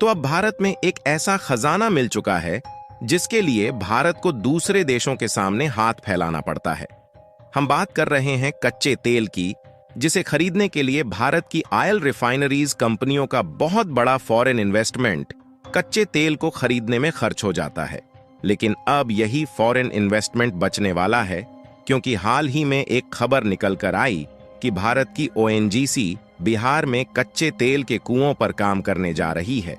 तो अब भारत में एक ऐसा खजाना मिल चुका है जिसके लिए भारत को दूसरे देशों के सामने हाथ फैलाना पड़ता है। हम बात कर रहे हैं कच्चे तेल की, जिसे खरीदने के लिए भारत की ऑयल रिफाइनरीज कंपनियों का बहुत बड़ा फॉरेन इन्वेस्टमेंट कच्चे तेल को खरीदने में खर्च हो जाता है। लेकिन अब यही फॉरेन इन्वेस्टमेंट बचने वाला है, क्योंकि हाल ही में एक खबर निकल कर आई कि भारत की ओएनजीसी बिहार में कच्चे तेल के कुओं पर काम करने जा रही है,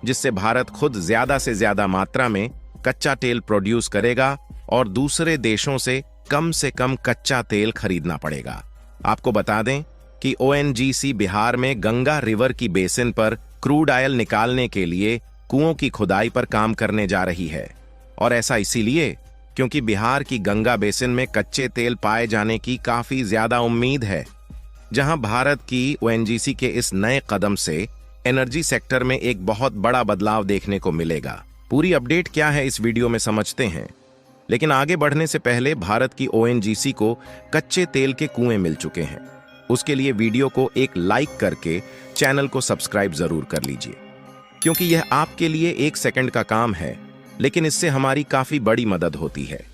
जिससे भारत खुद ज्यादा से ज्यादा मात्रा में कच्चा तेल प्रोड्यूस करेगा और दूसरे देशों से कम कच्चा तेल खरीदना पड़ेगा। आपको बता दें कि ओएनजीसी बिहार में गंगा रिवर की बेसिन पर क्रूड ऑयल निकालने के लिए कुओं की खुदाई पर काम करने जा रही है, और ऐसा इसीलिए क्योंकि बिहार की गंगा बेसिन में कच्चे तेल पाए जाने की काफी ज्यादा उम्मीद है। जहां भारत की ओएनजीसी के इस नए कदम से एनर्जी सेक्टर में एक बहुत बड़ा बदलाव देखने को मिलेगा। पूरी अपडेट क्या है इस वीडियो में समझते हैं, लेकिन आगे बढ़ने से पहले भारत की ओएनजीसी को कच्चे तेल के कुएं मिल चुके हैं। उसके लिए वीडियो को एक लाइक करके चैनल को सब्सक्राइब जरूर कर लीजिए, क्योंकि यह आपके लिए 1 सेकंड का काम है, लेकिन इससे हमारी काफी बड़ी मदद होती है।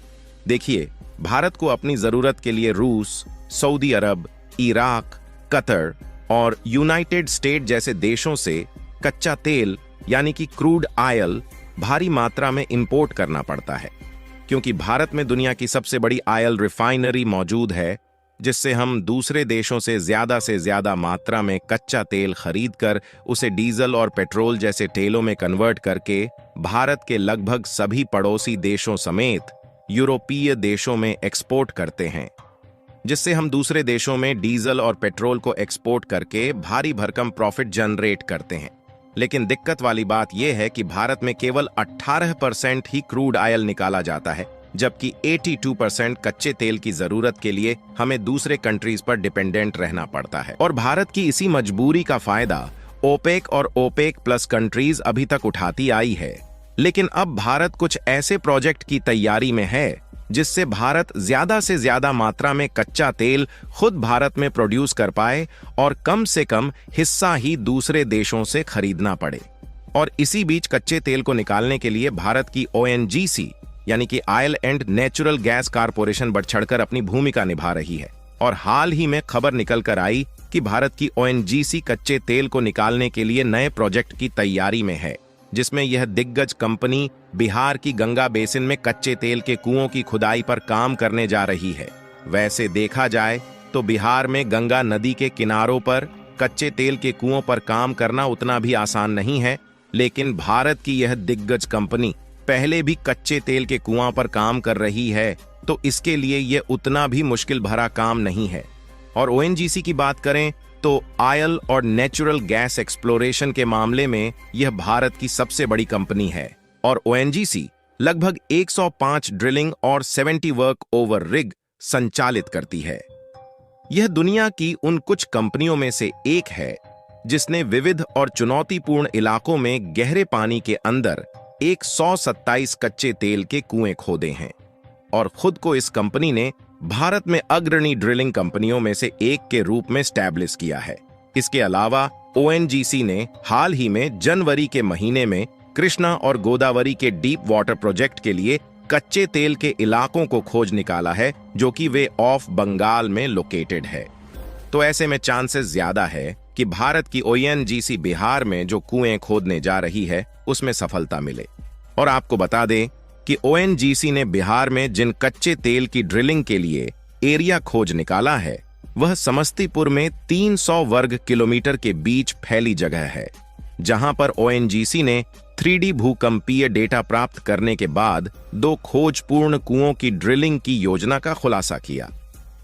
देखिए, भारत को अपनी जरूरत के लिए रूस, सऊदी अरब, इराक, कतर और यूनाइटेड स्टेट जैसे देशों से कच्चा तेल यानी कि क्रूड ऑयल भारी मात्रा में इंपोर्ट करना पड़ता है, क्योंकि भारत में दुनिया की सबसे बड़ी ऑयल रिफाइनरी मौजूद है, जिससे हम दूसरे देशों से ज्यादा मात्रा में कच्चा तेल खरीदकर उसे डीजल और पेट्रोल जैसे तेलों में कन्वर्ट करके भारत के लगभग सभी पड़ोसी देशों समेत यूरोपीय देशों में एक्सपोर्ट करते हैं, जिससे हम दूसरे देशों में डीजल और पेट्रोल को एक्सपोर्ट करके भारी भरकम प्रॉफिट जनरेट करते हैं। लेकिन दिक्कत वाली बात यह है कि भारत में केवल 18% ही क्रूड ऑयल निकाला जाता है, जबकि 82% कच्चे तेल की जरूरत के लिए हमें दूसरे कंट्रीज पर डिपेंडेंट रहना पड़ता है। और भारत की इसी मजबूरी का फायदा ओपेक और ओपेक प्लस कंट्रीज अभी तक उठाती आई है। लेकिन अब भारत कुछ ऐसे प्रोजेक्ट की तैयारी में है जिससे भारत ज्यादा से ज्यादा मात्रा में कच्चा तेल खुद भारत में प्रोड्यूस कर पाए और कम से कम हिस्सा ही दूसरे देशों से खरीदना पड़े। और इसी बीच कच्चे तेल को निकालने के लिए भारत की ओएनजीसी यानी कि oil and natural gas corporation बढ़ चढ़कर अपनी भूमिका निभा रही है। और हाल ही में खबर निकल कर आई कि भारत की ओएनजीसी कच्चे तेल को निकालने के लिए नए प्रोजेक्ट की तैयारी में है, जिसमें यह दिग्गज कंपनी बिहार की गंगा बेसिन में कच्चे तेल के कुओं की खुदाई पर काम करने जा रही है। वैसे देखा जाए तो बिहार में गंगा नदी के किनारों पर कच्चे तेल के कुओं पर काम करना उतना भी आसान नहीं है, लेकिन भारत की यह दिग्गज कंपनी पहले भी कच्चे तेल के कुआं पर काम कर रही है, तो इसके लिए यह उतना भी मुश्किल भरा काम नहीं है। और ओएनजीसी की बात करें तो ऑयल और नेचुरल गैस एक्सप्लोरेशन के मामले में यह भारत की सबसे बड़ी कंपनी है, और ओएनजीसी लगभग 105 ड्रिलिंग और 70 वर्क ओवर रिग संचालित करती है। यह दुनिया की उन कुछ कंपनियों में से एक है जिसने विविध और चुनौतीपूर्ण इलाकों में गहरे पानी के अंदर 127 कच्चे तेल के कुएं खोदे हैं, और खुद को इस कंपनी ने भारत में अग्रणी ड्रिलिंग कंपनियों में से एक के रूप में स्टैब्लिश किया है। इसके अलावा ओएनजीसी ने हाल ही में जनवरी के महीने में कृष्णा और गोदावरी के डीप वाटर प्रोजेक्ट के लिए कच्चे तेल के इलाकों को खोज निकाला है, जो कि वे ऑफ बंगाल में लोकेटेड है। तो ऐसे में चांसेस ज्यादा है कि भारत की ओएनजीसी बिहार में जो कुएं खोदने जा रही है उसमें सफलता मिले। और आपको बता दें कि ओएनजीसी ने बिहार में जिन कच्चे तेल की ड्रिलिंग के लिए एरिया खोज निकाला है, वह समस्तीपुर में 300 वर्ग किलोमीटर के बीच फैली जगह है, जहां पर ओएनजीसी ने 3D भूकंपीय डेटा प्राप्त करने के बाद 2 खोजपूर्ण कुओं की ड्रिलिंग की योजना का खुलासा किया।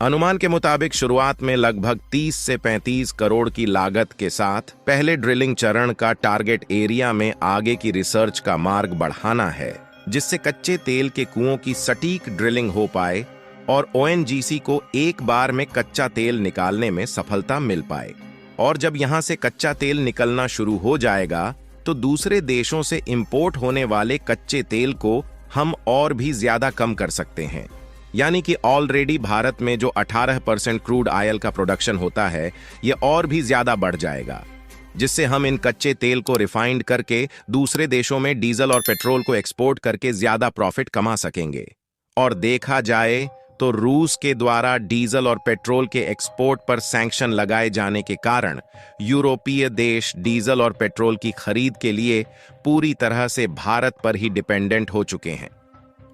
अनुमान के मुताबिक शुरुआत में लगभग 30 से 35 करोड़ की लागत के साथ पहले ड्रिलिंग चरण का टारगेट एरिया में आगे की रिसर्च का मार्ग बढ़ाना है, जिससे कच्चे तेल के कुओं की सटीक ड्रिलिंग हो पाए और ओएनजीसी को एक बार में कच्चा तेल निकालने में सफलता मिल पाए। और जब यहां से कच्चा तेल निकलना शुरू हो जाएगा तो दूसरे देशों से इंपोर्ट होने वाले कच्चे तेल को हम और भी ज्यादा कम कर सकते हैं। यानी कि ऑलरेडी भारत में जो 18% क्रूड ऑयल का प्रोडक्शन होता है, यह और भी ज्यादा बढ़ जाएगा। जिससे हम इन कच्चे तेल को रिफाइंड करके दूसरे देशों में डीजल और पेट्रोल को एक्सपोर्ट करके ज्यादा प्रॉफिट कमा सकेंगे। और देखा जाए तो रूस के द्वारा डीजल और पेट्रोल के एक्सपोर्ट पर सैंक्शन लगाए जाने के कारण यूरोपीय देश डीजल और पेट्रोल की खरीद के लिए पूरी तरह से भारत पर ही डिपेंडेंट हो चुके हैं।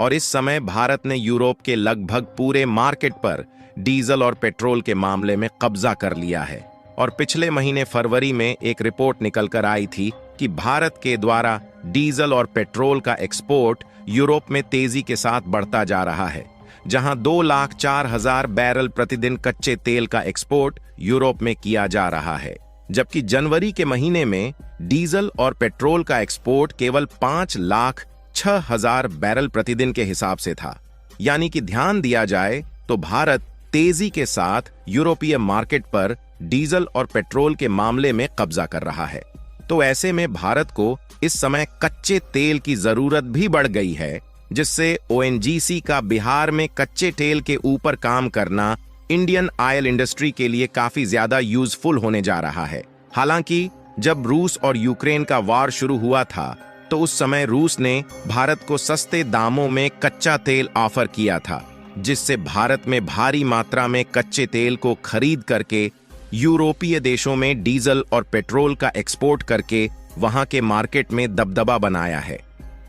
और इस समय भारत ने यूरोप के लगभग पूरे मार्केट पर डीजल और पेट्रोल के मामले में कब्जा कर लिया है। और पिछले महीने फरवरी में एक रिपोर्ट निकलकर आई थी कि भारत के द्वारा डीजल और पेट्रोल का एक्सपोर्ट यूरोप में तेजी के साथ बढ़ता जा रहा है, जहां 2,04,000 बैरल प्रतिदिन कच्चे तेल का एक्सपोर्ट यूरोप में किया जा रहा है, जबकि जनवरी के महीने में डीजल और पेट्रोल का एक्सपोर्ट केवल 5,06,000 बैरल प्रतिदिन के हिसाब से था। यानी कि ध्यान दिया जाए तो भारत तेजी के साथ यूरोपीय मार्केट पर डीजल और पेट्रोल के मामले में कब्जा कर रहा है। तो ऐसे में भारत को इस समय कच्चे तेल की जरूरत भी बढ़ गई है, जिससे ओएनजीसी का बिहार में कच्चे तेल के ऊपर काम करना इंडियन ऑयल इंडस्ट्री के लिए काफी ज्यादा यूजफुल होने जा रहा है। हालांकि जब रूस और यूक्रेन का वार शुरू हुआ था तो उस समय रूस ने भारत को सस्ते दामों में कच्चा तेल ऑफर किया था, जिससे भारत में भारी मात्रा में कच्चे तेल को खरीद करके यूरोपीय देशों में डीजल और पेट्रोल का एक्सपोर्ट करके वहां के मार्केट में दबदबा बनाया है।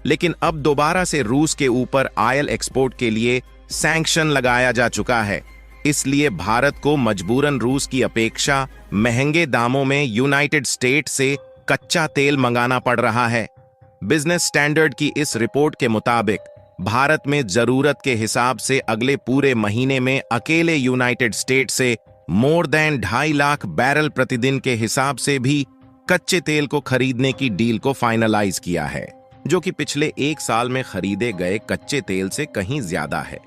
लेकिन अब दोबारा से रूस के ऊपर ऑयल एक्सपोर्ट के लिए सैंक्शन लगाया जा चुका है, इसलिए भारत को मजबूरन रूस की अपेक्षा महंगे दामों में यूनाइटेड स्टेट्स से कच्चा तेल मंगाना पड़ रहा है। बिजनेस स्टैंडर्ड की इस रिपोर्ट के मुताबिक भारत में जरूरत के हिसाब से अगले पूरे महीने में अकेले यूनाइटेड स्टेट्स से मोर देन 2.5 लाख बैरल प्रतिदिन के हिसाब से भी कच्चे तेल को खरीदने की डील को फाइनलाइज किया है, जो कि पिछले 1 साल में खरीदे गए कच्चे तेल से कहीं ज्यादा है।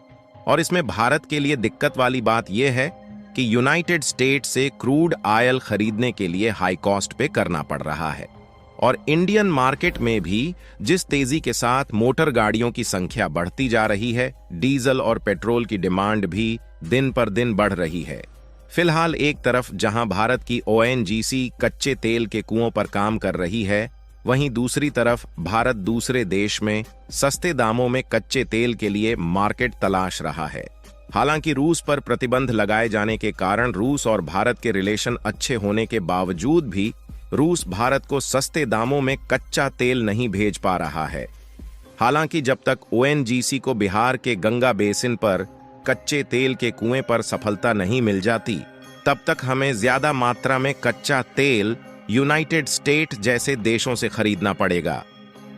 और इसमें भारत के लिए दिक्कत वाली बात यह है कि यूनाइटेड स्टेट्स से क्रूड ऑयल खरीदने के लिए हाई कॉस्ट पे करना पड़ रहा है। और इंडियन मार्केट में भी जिस तेजी के साथ मोटर गाड़ियों की संख्या बढ़ती जा रही है, डीजल और पेट्रोल की डिमांड भी दिन पर दिन बढ़ रही है। फिलहाल एक तरफ जहां भारत की ओएनजीसी कच्चे तेल के कुओं पर काम कर रही है, वहीं दूसरी तरफ भारत दूसरे देश में सस्ते दामों में कच्चे तेल के लिए मार्केट तलाश रहा है। हालांकि रूस पर प्रतिबंध लगाए जाने के कारण रूस और भारत के रिलेशन अच्छे होने के बावजूद भी रूस भारत को सस्ते दामों में कच्चा तेल नहीं भेज पा रहा है। हालांकि जब तक ओएनजीसी को बिहार के गंगा बेसिन पर कच्चे तेल के कुएं पर सफलता नहीं मिल जाती, तब तक हमें ज्यादा मात्रा में कच्चा तेल यूनाइटेड स्टेट जैसे देशों से खरीदना पड़ेगा।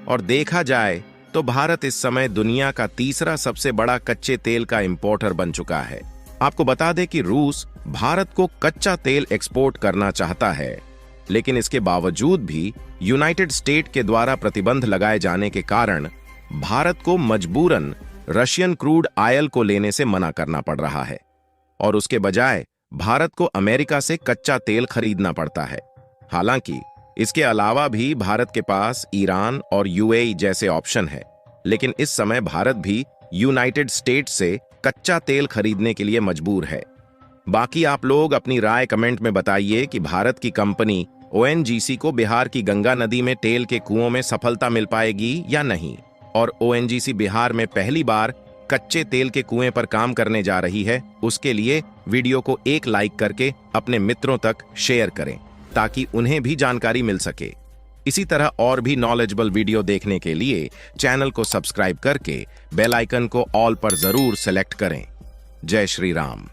और देखा जाए तो भारत इस समय दुनिया का तीसरा सबसे बड़ा कच्चे तेल का इंपोर्टर बन चुका है। आपको बता दें कि रूस भारत को कच्चा तेल एक्सपोर्ट करना चाहता है, लेकिन इसके बावजूद भी यूनाइटेड स्टेट के द्वारा प्रतिबंध लगाए जाने के कारण भारत को मजबूरन रशियन क्रूड ऑयल को लेने से मना करना पड़ रहा है और उसके बजाय भारत को अमेरिका से कच्चा तेल खरीदना पड़ता है। हालांकि इसके अलावा भी भारत के पास ईरान और यूएई जैसे ऑप्शन है, लेकिन इस समय भारत भी यूनाइटेड स्टेट्स से कच्चा तेल खरीदने के लिए मजबूर है। बाकी आप लोग अपनी राय कमेंट में बताइए कि भारत की कंपनी ओएनजीसी को बिहार की गंगा नदी में तेल के कुओं में सफलता मिल पाएगी या नहीं, और ओएनजीसी बिहार में पहली बार कच्चे तेल के कुएं पर काम करने जा रही है, उसके लिए वीडियो को एक लाइक करके अपने मित्रों तक शेयर करें ताकि उन्हें भी जानकारी मिल सके। इसी तरह और भी नॉलेजेबल वीडियो देखने के लिए चैनल को सब्सक्राइब करके बेल आइकन को ऑल पर जरूर सेलेक्ट करें। जय श्री राम।